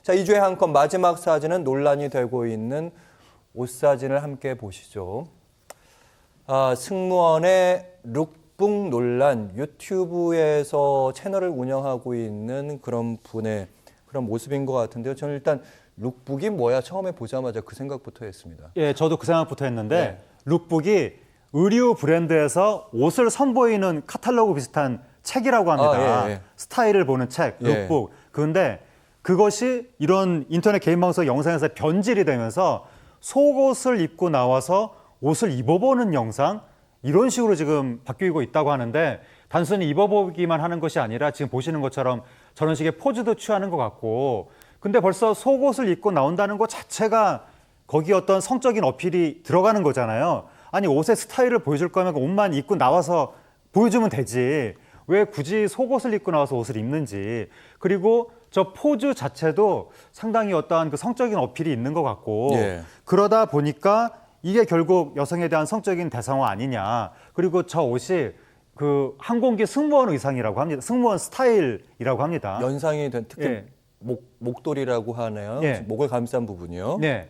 자, 2주의 한 컷 마지막 사진은 논란이 되고 있는 옷 사진을 함께 보시죠. 승무원의 룩북 논란, 유튜브에서 채널을 운영하고 있는 그런 분의 그런 모습인 것 같은데요. 저는 일단 룩북이 뭐야 처음에 보자마자 그 생각부터 했습니다. 예, 저도 그 생각부터 했는데 네. 룩북이 의류 브랜드에서 옷을 선보이는 카탈로그 비슷한 책이라고 합니다. 예. 스타일을 보는 책, 룩북. 그런데 그것이 이런 인터넷 개인 방송 영상에서 변질이 되면서 속옷을 입고 나와서 옷을 입어보는 영상, 이런 식으로 지금 바뀌고 있다고 하는데, 단순히 입어보기만 하는 것이 아니라 지금 보시는 것처럼 저런 식의 포즈도 취하는 것 같고, 근데 벌써 속옷을 입고 나온다는 것 자체가 거기 어떤 성적인 어필이 들어가는 거잖아요. 아니, 옷의 스타일을 보여줄 거면 옷만 입고 나와서 보여주면 되지, 왜 굳이 속옷을 입고 나와서 옷을 입는지. 그리고 저 포즈 자체도 상당히 어떠한 그 성적인 어필이 있는 것 같고, 그러다 보니까 이게 결국 여성에 대한 성적인 대상화 아니냐. 그리고 저 옷이 그 항공기 승무원 의상이라고 합니다. 승무원 스타일이라고 합니다. 연상이 된 특히 목도리라고 하네요. 목을 감싼 부분이요. 네.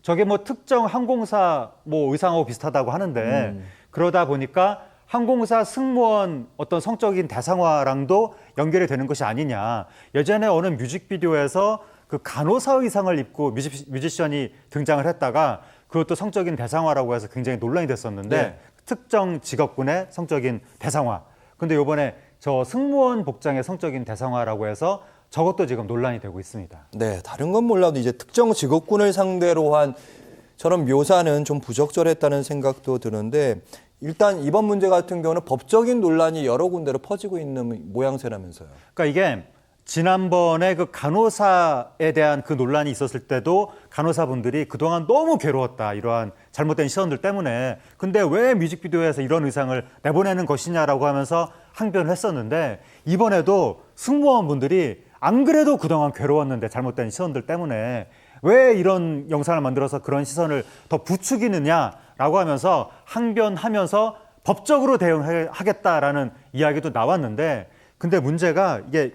저게 뭐 특정 항공사 뭐 의상하고 비슷하다고 하는데, 그러다 보니까 항공사 승무원 어떤 성적인 대상화랑도 연결이 되는 것이 아니냐. 예전에 어느 뮤직비디오에서 그 간호사 의상을 입고 뮤지션이 등장을 했다가 그것도 성적인 대상화라고 해서 굉장히 논란이 됐었는데, 특정 직업군의 성적인 대상화. 근데 이번에 저 승무원 복장의 성적인 대상화라고 해서 저것도 지금 논란이 되고 있습니다. 네, 다른 건 몰라도 이제 특정 직업군을 상대로 한 저런 묘사는 좀 부적절했다는 생각도 드는데, 일단 이번 문제 같은 경우는 법적인 논란이 여러 군데로 퍼지고 있는 모양새라면서요. 그러니까 이게 지난번에 그 간호사에 대한 그 논란이 있었을 때도 간호사분들이 그동안 너무 괴로웠다, 이러한 잘못된 시선들 때문에. 근데 왜 뮤직비디오에서 이런 의상을 내보내는 것이냐라고 하면서 항변을 했었는데, 이번에도 승무원분들이 안 그래도 그동안 괴로웠는데 잘못된 시선들 때문에 왜 이런 영상을 만들어서 그런 시선을 더 부추기느냐라고 하면서 항변하면서 법적으로 대응하겠다라는 이야기도 나왔는데, 근데 문제가 이게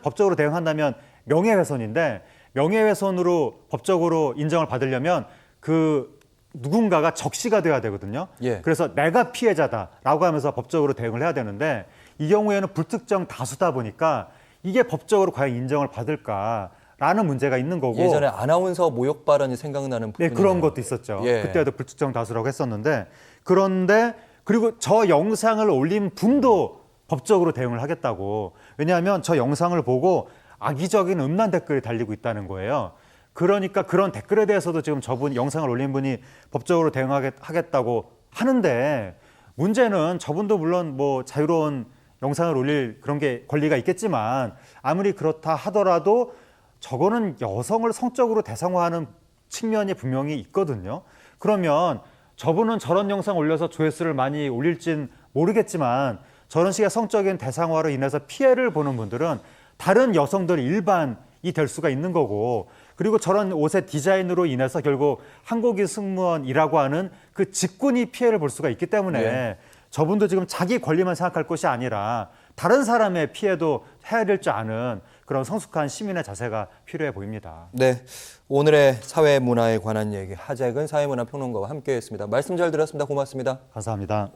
법적으로 대응한다면 명예훼손인데, 명예훼손으로 법적으로 인정을 받으려면 그 누군가가 적시가 돼야 되거든요. 그래서 내가 피해자다라고 하면서 법적으로 대응을 해야 되는데, 이 경우에는 불특정 다수다 보니까 이게 법적으로 과연 인정을 받을까라는 문제가 있는 거고. 예전에 아나운서 모욕 발언이 생각나는 부분이네요. 네, 그런 것도 있었죠. 그때도 불특정 다수라고 했었는데, 그런데 그리고 저 영상을 올린 분도 법적으로 대응을 하겠다고. 왜냐하면 저 영상을 보고 악의적인 음란 댓글이 달리고 있다는 거예요. 그러니까 그런 댓글에 대해서도 지금 저분 영상을 올린 분이 법적으로 대응하겠다고 하는데, 문제는 저분도 물론 뭐 자유로운 영상을 올릴 그런 게 권리가 있겠지만, 아무리 그렇다 하더라도 저거는 여성을 성적으로 대상화하는 측면이 분명히 있거든요. 그러면 저분은 저런 영상 올려서 조회수를 많이 올릴진 모르겠지만, 저런 식의 성적인 대상화로 인해서 피해를 보는 분들은 다른 여성들이 일반이 될 수가 있는 거고, 그리고 저런 옷의 디자인으로 인해서 결국 항공기 승무원이라고 하는 그 직군이 피해를 볼 수가 있기 때문에 저분도 지금 자기 권리만 생각할 것이 아니라 다른 사람의 피해도 헤아릴 줄 아는 그런 성숙한 시민의 자세가 필요해 보입니다. 네, 오늘의 사회문화에 관한 얘기, 하재근 사회문화평론가와 함께했습니다. 말씀 잘 들었습니다. 고맙습니다. 감사합니다.